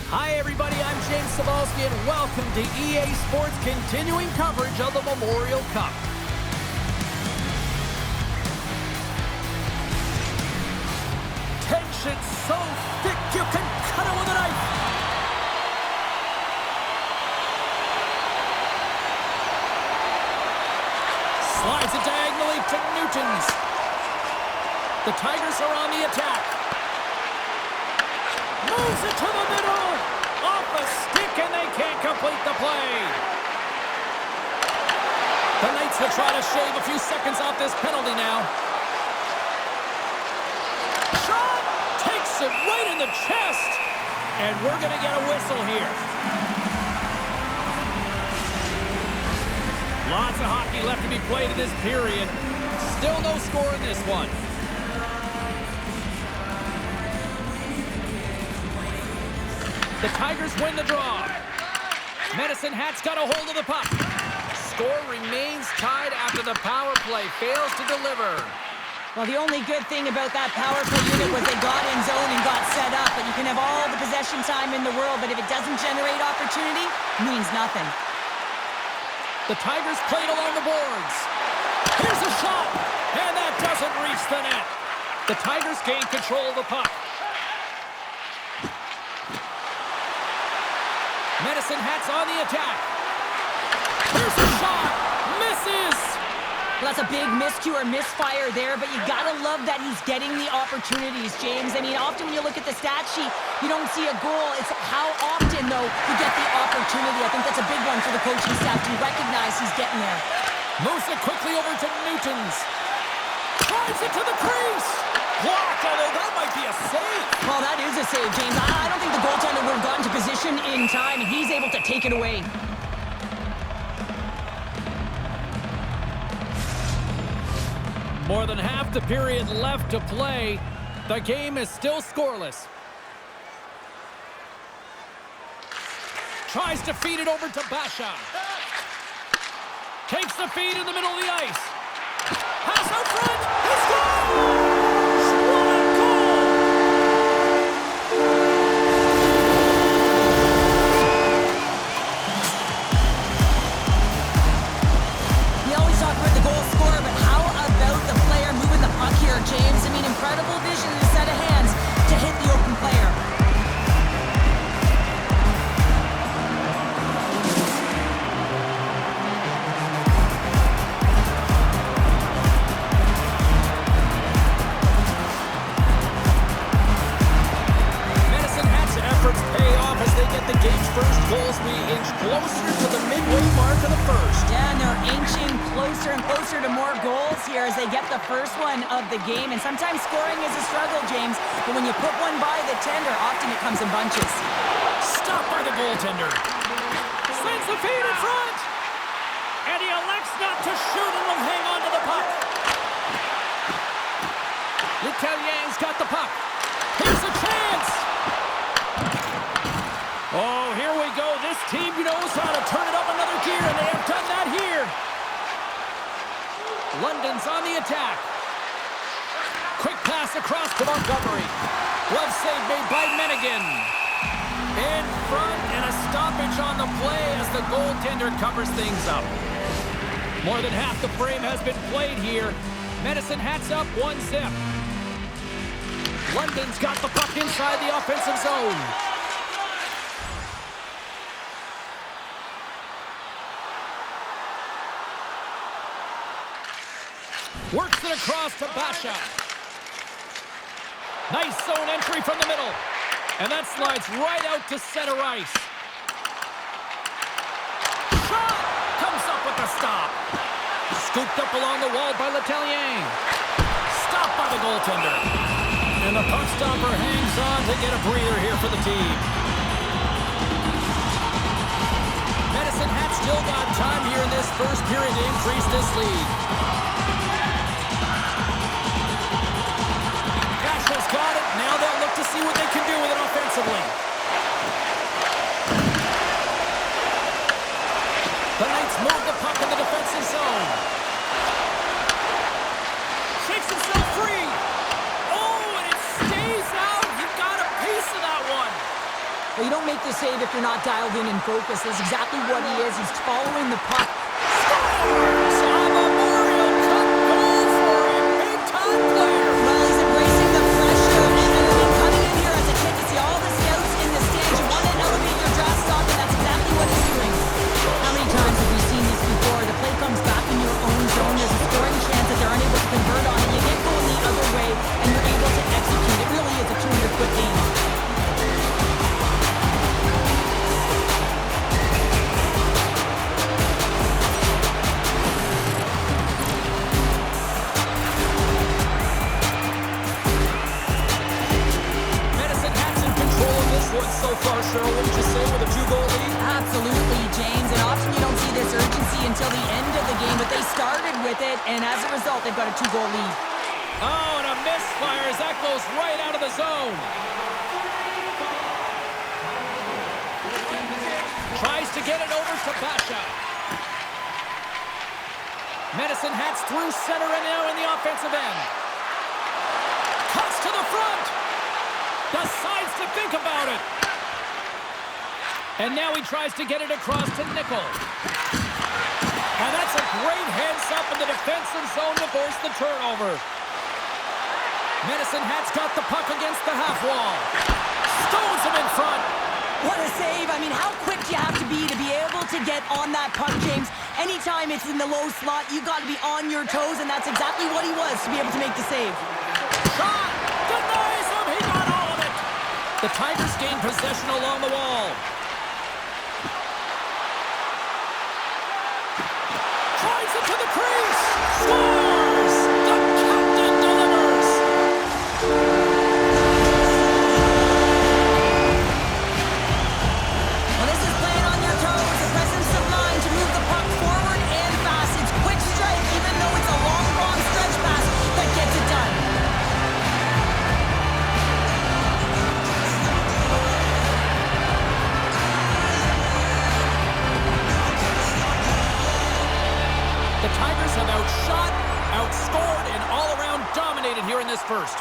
Hi, everybody. I'm James Cebulski, and welcome to EA Sports' continuing coverage of the Memorial Cup. Tension so thick you can cut it with a knife. Slides it diagonally to Newtons. The Tigers are on the attack. Moves it to the middle. Off a stick, and they can't complete the play. The Knights will try to shave a few seconds off this penalty now. Shot! Takes it right in the chest. And we're going to get a whistle here. Lots of hockey left to be played in this period. Still no score in this one. The Tigers win the draw. Medicine Hat's got a hold of the puck. Score remains tied after the power play fails to deliver. Well, the only good thing about that power play unit was they got in zone and got set up. But you can have all the possession time in the world, but if it doesn't generate opportunity, it means nothing. The Tigers played along the boards. Here's a shot, and that doesn't reach the net. The Tigers gain control of the puck. Medicine Hat's on the attack. Here's a shot. Misses. Well, that's a big miscue or misfire there, but you gotta love that he's getting the opportunities, James. I mean, often when you look at the stat sheet, you don't see a goal. It's how often, though, you get the opportunity. I think that's a big one for the coaching staff to recognize he's getting there. Moves it quickly over to Newtons. Drives it to the crease. Blocked, although that might be a save. Well, that is a save, James. I don't think the goaltender would have gotten to position in time, and he's able to take it away. More than half the period left to play. The game is still scoreless. Tries to feed it over to Basha. Takes the feed in the middle of the ice. Pass out front. He scores! What a goal! We always talk about the goal scorer, but how about the player moving the puck here, James? I mean, incredible vision and a set of hands to hit the open player. Medicine Hat's efforts pay off as they get the game's first goals. We inch closer to the midway mark of the first. Yeah, and they're inching closer and closer to more goals here as they get the first one of the game. And sometimes scoring is a struggle, James, but when you put one by the tender, often it comes in bunches. Stopped by the goaltender. Sends the feed in front. And he elects not to shoot and will hang on to the puck. Letelien's got the puck. Here's a chance. Oh, here we go. This team knows how to turn it up another gear, and they have done that here. London's on the attack. Quick pass across to Montgomery. Glove save made by Menigan. In front, and a stoppage on the play as the goaltender covers things up. More than half the frame has been played here. Medicine Hat's up 1-0. London's got the puck inside the offensive zone. Works it across to Basha. Nice zone entry from the middle. And that slides right out to center ice. Shot! Comes up with the stop. Scooped up along the wall by Letellier. Stopped by the goaltender. And the puck stopper hangs on to get a breather here for the team. Medicine Hat still got time here in this first period to increase this lead. Basha's got it. Now they'll look to see what they can do with it offensively. The Knights move the puck in the defensive zone. Shakes himself free. Oh, and it stays out. He got a piece of that one. Well, you don't make the save if you're not dialed in and focused. That's exactly what he is. He's following the puck. Scores! A Memorial Cup goal for a big-time player. Well, he's embracing the pressure. And coming in here as a kid to see all the scouts in the stands. You want to elevate your draft stock, and that's exactly what he's doing. How many times have we seen this before? The play comes back in your own zone. There's a scoring chance that they're unable to convert on it. You get going the other way, and you're able to execute. It really is a two-to-quick game. So far, Cheryl, wouldn't you say, with a 2-goal lead? Absolutely, James. And often you don't see this urgency until the end of the game, but they started with it, and as a result, they've got a 2-goal lead. Oh, and a misfire as that goes right out of the zone. Tries to get it over to Basha. Medicine Hats through center and now in the offensive end. Cuts to the front. Decides to think about it. And now he tries to get it across to Nickel. And that's a great heads-up in the defensive zone to force the turnover. Medicine Hat's got the puck against the half wall. Stones him in front. What a save. I mean, how quick do you have to be able to get on that puck, James? Anytime it's in the low slot, you got to be on your toes, and that's exactly what he was to be able to make the save. Shot! Denies him! He got all of it! The Tigers gain possession along the wall. Drives it to the crease! Scores! The captain delivers! Well, this is playing on your toes, the presence of mind to move the puck forward and fast. It's quick strike, even though it's a long stretch pass that gets it done. The Tigers have outshot, outscored, and all-around dominated here in this first.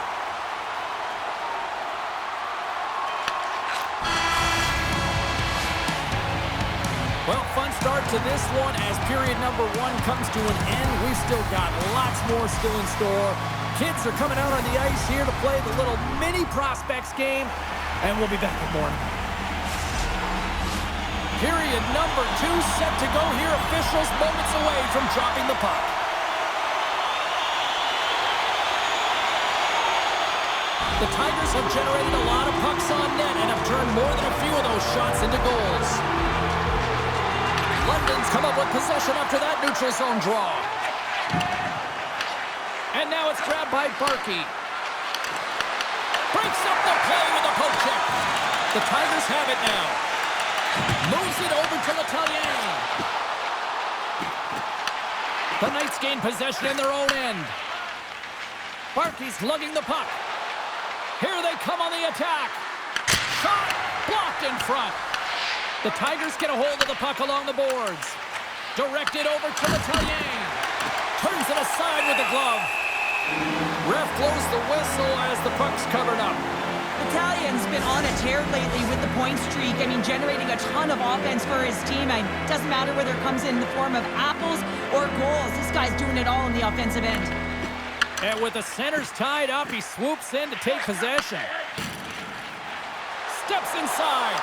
Well, fun start to this one as period number 1 comes to an end. We've still got lots more still in store. Kids are coming out on the ice here to play the little mini prospects game, and we'll be back with more. Period number 2 set to go here. Officials moments away from dropping the puck. The Tigers have generated a lot of pucks on net and have turned more than a few of those shots into goals. London's come up with possession after that neutral zone draw. And now it's grabbed by Barkey. Breaks up the play with a poke check. The Tigers have it now. Moves it over to Letellier. The Knights gain possession in their own end. Barkey's lugging the puck. Here they come on the attack. Shot blocked in front. The Tigers get a hold of the puck along the boards. Directed over to Letellier. Turns it aside with the glove. Ref blows the whistle as the puck's covered up. Italian's been on a tear lately with the point streak. I mean, generating a ton of offense for his team. It doesn't matter whether it comes in the form of apples or goals. This guy's doing it all on the offensive end. And with the centers tied up, he swoops in to take possession. Steps inside.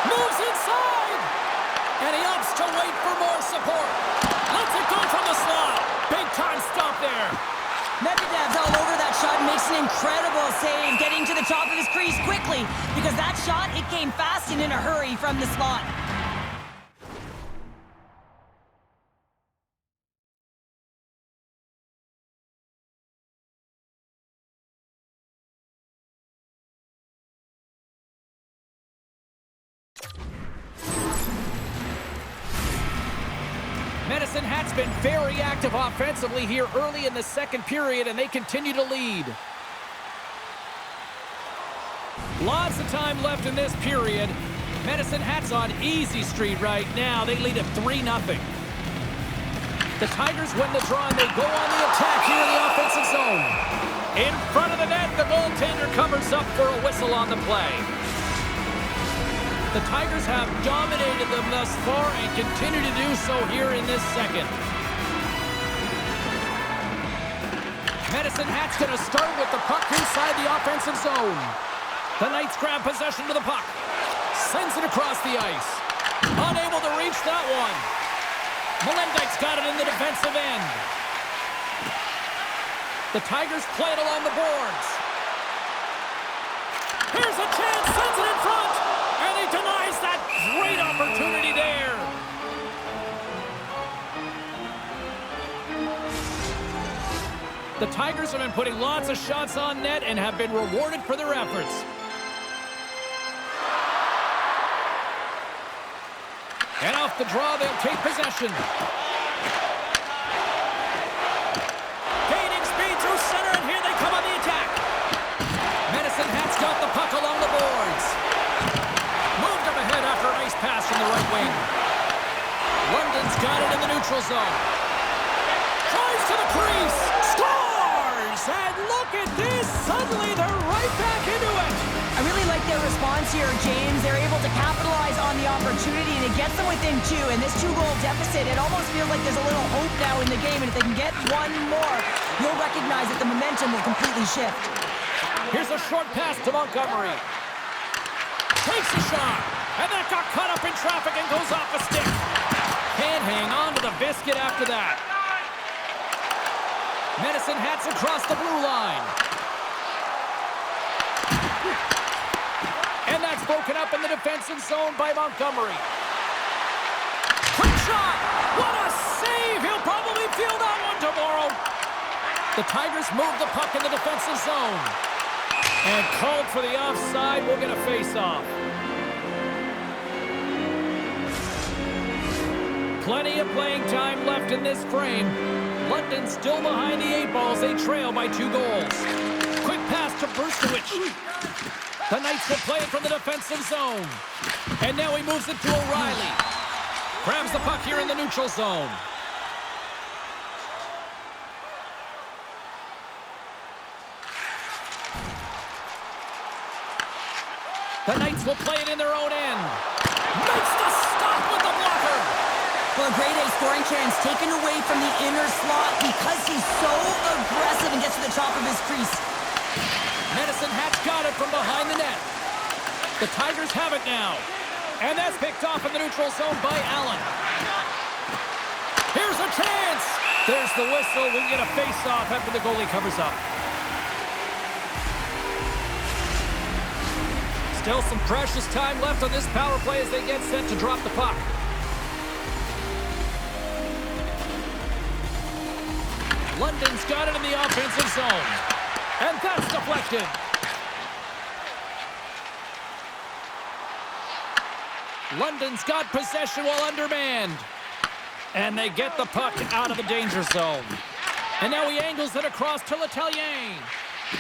Moves inside. And he opts to wait for more support. Lets it go from the slot. Big time stop there. Medvedev's all over that shot and makes an incredible save, getting to the top of his crease quickly, because that shot, it came fast and in a hurry from the slot. Medicine Hat's been very active offensively here early in the second period, and they continue to lead. Lots of time left in this period. Medicine Hat's on easy street right now. They lead at 3-0. The Tigers win the draw, and they go on the attack here in the offensive zone. In front of the net, the goaltender covers up for a whistle on the play. The Tigers have dominated them thus far and continue to do so here in this second. Medicine Hat's going to start with the puck inside the offensive zone. The Knights grab possession to the puck. Sends it across the ice. Unable to reach that one. Melendik's got it in the defensive end. The Tigers play it along the boards. Here's a chance, sends it in front, and he denies that great opportunity there. The Tigers have been putting lots of shots on net and have been rewarded for their efforts. And off the draw, they'll take possession. Gaining speed through center, and here they come on the attack. Medicine Hat's got the puck along the boards. Moved up ahead after a nice pass from the right wing. London's got it in the neutral zone. Drives to the crease. Scores! And look at this. Suddenly they're right back into it. I really like their response here, James. They're able to capitalize on the opportunity, and it gets them within two. And this two-goal deficit, it almost feels like there's a little hope now in the game. And if they can get one more, you'll recognize that the momentum will completely shift. Here's a short pass to Montgomery. Takes a shot. And that got caught up in traffic and goes off a stick. Can't hang on to the biscuit after that. Medicine Hat's across the blue line. And that's broken up in the defensive zone by Montgomery. Quick shot! What a save! He'll probably feel that one tomorrow. The Tigers move the puck in the defensive zone. And called for the offside. We'll get a face-off. Plenty of playing time left in this frame. London still behind the 8 balls. They trail by 2 goals. Quick pass to Brustowicz. The Knights will play it from the defensive zone. And now he moves it to O'Reilly. Grabs the puck here in the neutral zone. The Knights will play it in their own end. Makes the stop with the blocker. Well, a grade A scoring chance taken away from the inner slot because he's so aggressive and gets to the top of his crease. Medicine Hat's got it from behind the net. The Tigers have it now. And that's picked off in the neutral zone by Allen. Here's a chance. There's the whistle. We'll get a face-off after the goalie covers up. Still some precious time left on this power play as they get set to drop the puck. London's got it in the offensive zone. And that's deflected. London's got possession while undermanned. And they get the puck out of the danger zone. And now he angles it across to Letellier.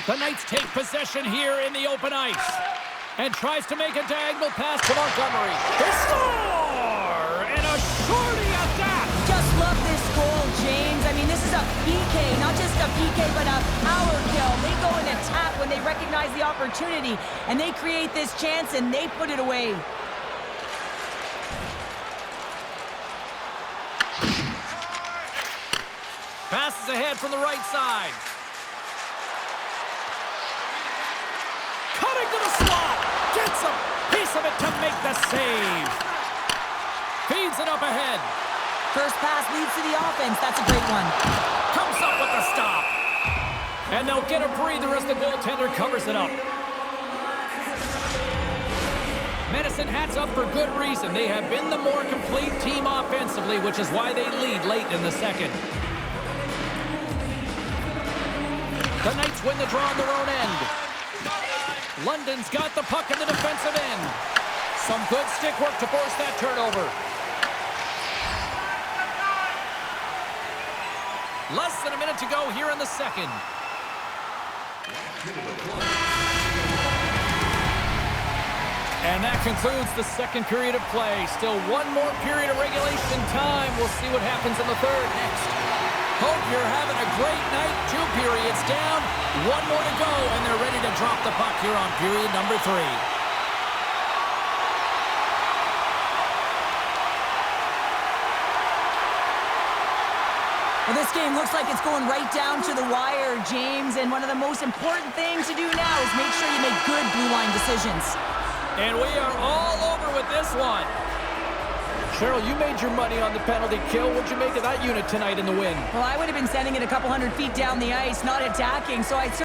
The Knights take possession here in the open ice. And tries to make a diagonal pass to Montgomery. They score! And a shorty at that! Just love this goal, James. I mean, this is a PK, not just a PK, but a power kill. They go and attack when they recognize the opportunity, and they create this chance, and they put it away. Passes ahead from the right side. Cutting to the slot. Gets a piece of it to make the save. Feeds it up ahead. First pass leads to the offense. That's a great one. Comes up with the stop. And they'll get a breather as the goaltender covers it up. Medicine Hat's up for good reason. They have been the more complete team offensively, which is why they lead late in the second. The Knights win the draw on their own end. London's got the puck in the defensive end. Some good stick work to force that turnover. Less than a minute to go here in the second. And that concludes the second period of play. Still one more period of regulation time. We'll see what happens in the third next. Hope you're having a great night. Too period's down. One more to go, and they're ready to drop the puck here on period number 3. Well, this game looks like it's going right down to the wire, James, and one of the most important things to do now is make sure you make good blue line decisions. And we are all over with this one. Cheryl, you made your money on the penalty kill. What'd you make of that unit tonight in the win? Well, I would have been sending it a couple hundred feet down the ice, not attacking, so I'd